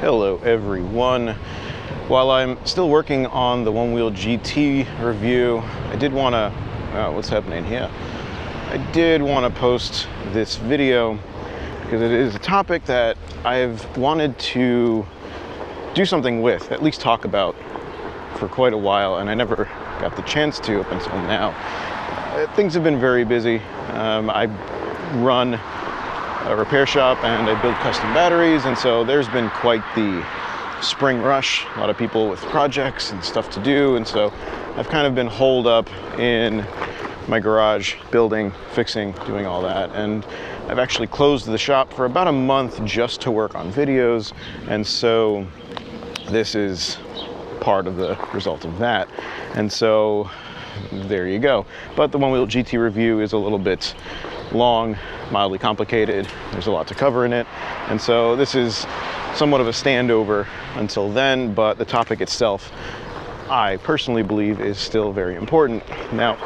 Hello everyone. While I'm still working on the Onewheel GT review, I did want to, what's happening here? I did want to post this video because it is a topic that I've wanted to do something with, at least talk about for quite a while, and I never got the chance to up until now. Things have been very busy. I run a repair shop and I build custom batteries, and so there's been quite the spring rush, a lot of people with projects and stuff to do, and so I've kind of been holed up in my garage building, fixing, doing all that, and I've actually closed the shop for about a month just to work on videos, and so this is part of the result of that. And so there you go. But the Onewheel GT review is a little bit long, mildly complicated. There's a lot to cover in it. And so this is somewhat of a standover until then, but the topic itself, I personally believe, is still very important. Now,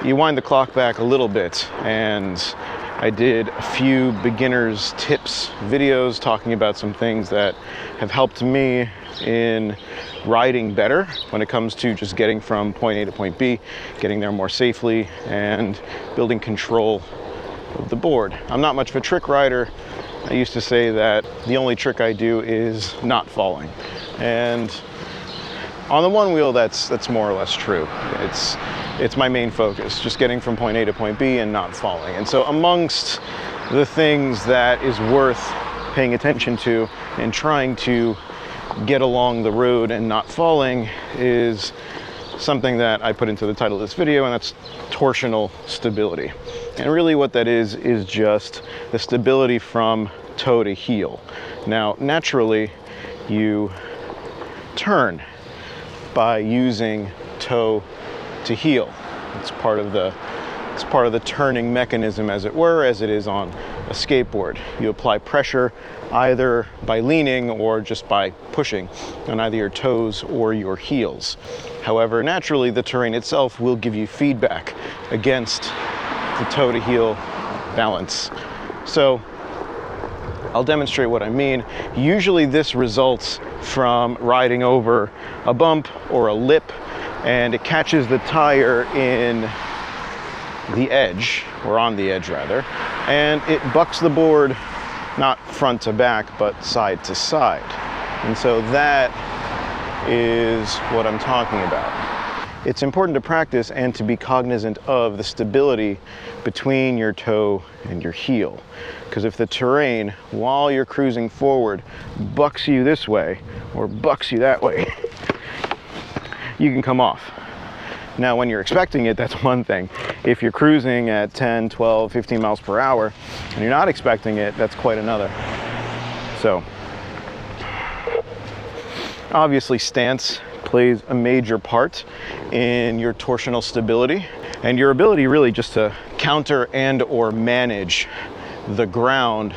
you wind the clock back a little bit, and I did a few beginners tips videos talking about some things that have helped me in riding better when it comes to just getting from point A to point B, getting there more safely, and building control of the board. I'm not much of a trick rider. I used to say that the only trick I do is not falling. And on the Onewheel, that's more or less true. It's my main focus, just getting from point A to point B and not falling. And so amongst the things that is worth paying attention to and trying to get along the road and not falling is something that I put into the title of this video, and that's torsional stability. And really what that is just the stability from toe to heel. Now, naturally, you turn by using toe to heel. It's part of the turning mechanism, as it were, as it is on a skateboard. You apply pressure either by leaning or just by pushing on either your toes or your heels. However, naturally, the terrain itself will give you feedback against the toe to heel balance. So I'll demonstrate what I mean. Usually this results from riding over a bump or a lip, and it catches the tire in the edge, or on the edge rather, and it bucks the board not front to back but side to side. And so that is what I'm talking about. It's important to practice and to be cognizant of the stability between your toe and your heel, because if the terrain while you're cruising forward bucks you this way or bucks you that way, you can come off. Now, when you're expecting it, that's one thing. If you're cruising at 10, 12, 15 miles per hour and you're not expecting it, that's quite another. So obviously stance plays a major part in your torsional stability and your ability really just to counter and or manage the ground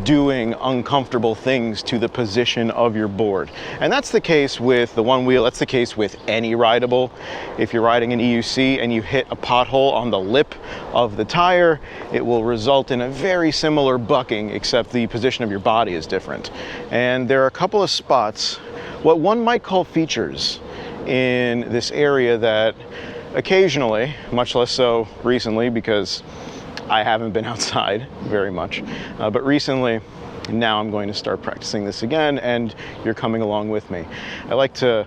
doing uncomfortable things to the position of your board. And that's the case with the Onewheel, that's the case with any rideable. If you're riding an EUC and you hit a pothole on the lip of the tire, it will result in a very similar bucking, except the position of your body is different. And there are a couple of spots, what one might call features, in this area that occasionally, much less so recently because I haven't been outside very much, but recently, now I'm going to start practicing this again, and you're coming along with me. I like to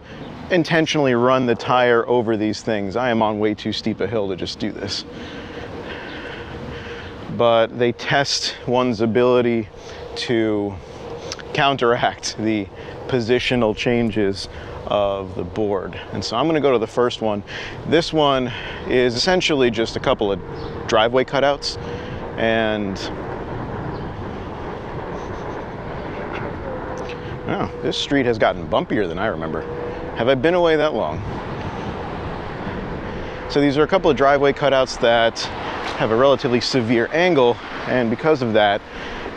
intentionally run the tire over these things. I am on way too steep a hill to just do this. But they test one's ability to counteract the positional changes of the board. And so I'm going to go to the first one. This one is essentially just a couple of driveway cutouts, and oh, this street has gotten bumpier than I remember. Have I been away that long? So these are a couple of driveway cutouts that have a relatively severe angle, and because of that,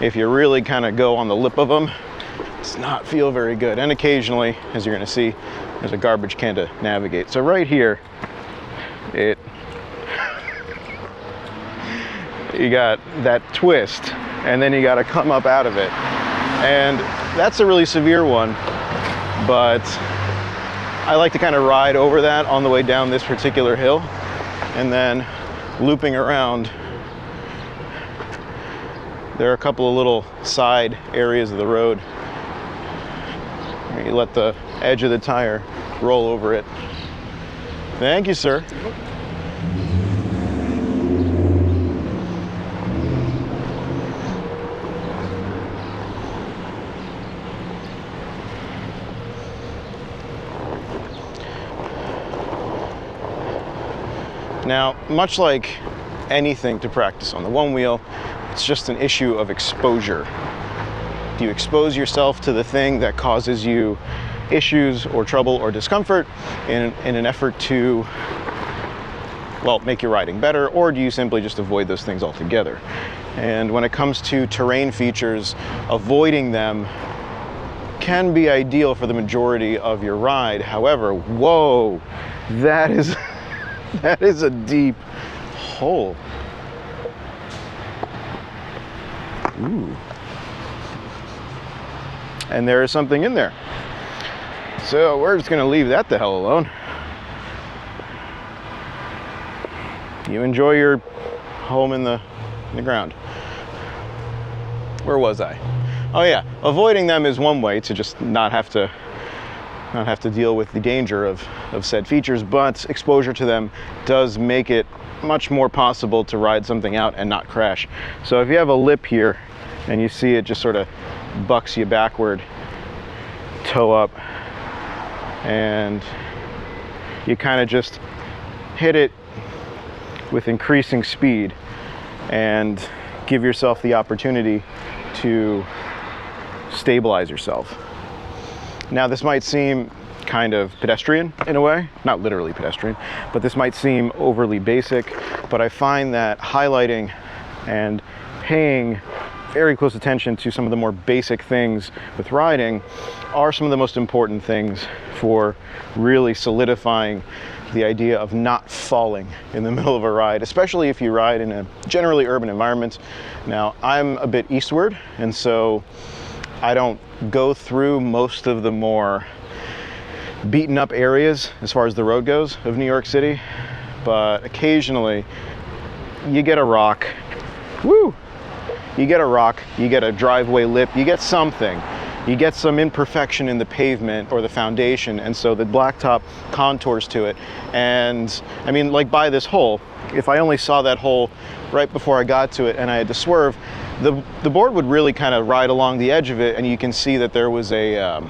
if you really kind of go on the lip of them, does not feel very good. And occasionally, as you're going to see, there's a garbage can to navigate. So right here, you got that twist, and then you got to come up out of it. And that's a really severe one, but I like to kind of ride over that on the way down this particular hill, and then looping around. There are a couple of little side areas of the road where you let the edge of the tire roll over it. Thank you, sir. Now, much like anything to practice on the one wheel, it's just an issue of exposure. Do you expose yourself to the thing that causes you issues or trouble or discomfort in an effort to, well, make your riding better, or do you simply just avoid those things altogether? And when it comes to terrain features, avoiding them can be ideal for the majority of your ride. However, whoa, that is that is a deep hole. Ooh. And there is something in there. So we're just gonna leave that the hell alone. You enjoy your home in the ground. Where was I? Oh yeah, avoiding them is one way to just not have to deal with the danger of said features, but exposure to them does make it much more possible to ride something out and not crash. So if you have a lip here and you see it just sort of bucks you backward, toe up, and you kind of just hit it with increasing speed and give yourself the opportunity to stabilize yourself. Now, this might seem kind of pedestrian in a way, not literally pedestrian, but this might seem overly basic, but I find that highlighting and paying very close attention to some of the more basic things with riding are some of the most important things for really solidifying the idea of not falling in the middle of a ride, especially if you ride in a generally urban environment. Now, I'm a bit eastward, and so I don't go through most of the more beaten up areas as far as the road goes of New York City, but occasionally you get a rock. Woo! You get a rock, you get a driveway lip, you get something. You get some imperfection in the pavement or the foundation, and so the blacktop contours to it. And I mean, like by this hole, if I only saw that hole right before I got to it and I had to swerve, the board would really kind of ride along the edge of it, and you can see that there was a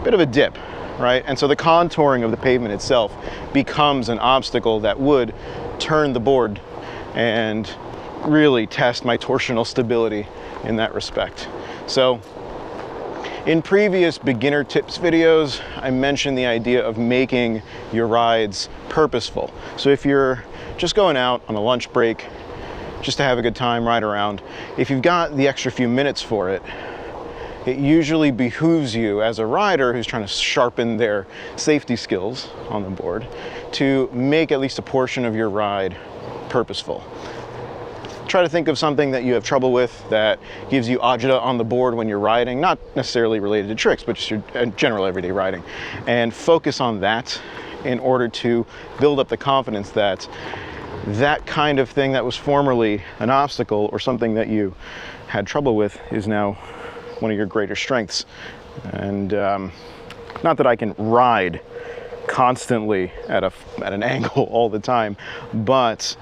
bit of a dip, right? And so the contouring of the pavement itself becomes an obstacle that would turn the board and really test my torsional stability in that respect. So in previous beginner tips videos, I mentioned the idea of making your rides purposeful. So if you're just going out on a lunch break, just to have a good time, ride around, if you've got the extra few minutes for it, it usually behooves you as a rider who's trying to sharpen their safety skills on the board to make at least a portion of your ride purposeful. Try to think of something that you have trouble with that gives you agita on the board when you're riding, not necessarily related to tricks, but just your general everyday riding, and focus on that in order to build up the confidence that that kind of thing that was formerly an obstacle or something that you had trouble with is now one of your greater strengths. And not that I can ride constantly at an angle all the time, but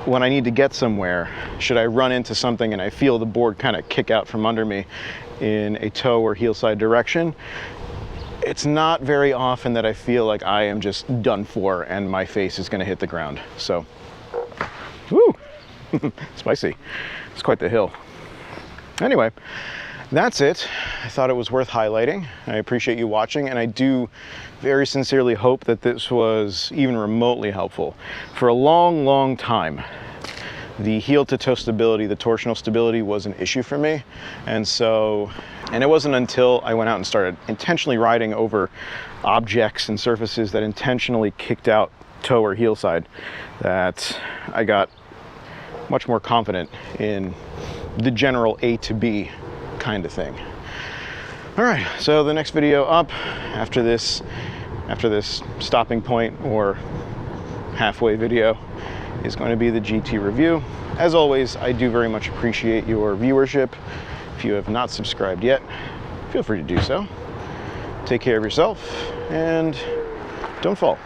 when I need to get somewhere, should I run into something and I feel the board kind of kick out from under me in a toe or heel side direction, it's not very often that I feel like I am just done for and my face is going to hit the ground. So, woo, spicy. It's quite the hill. Anyway, that's it. I thought it was worth highlighting. I appreciate you watching, and I do very sincerely hope that this was even remotely helpful. For a long, long time, the heel to toe stability, the torsional stability was an issue for me. And it wasn't until I went out and started intentionally riding over objects and surfaces that intentionally kicked out toe or heel side that I got much more confident in the general A to B kind of thing. All right, so the next video up after this stopping point or halfway video is going to be the GT review. As always, I do very much appreciate your viewership. If you have not subscribed yet, feel free to do so. Take care of yourself and don't fall.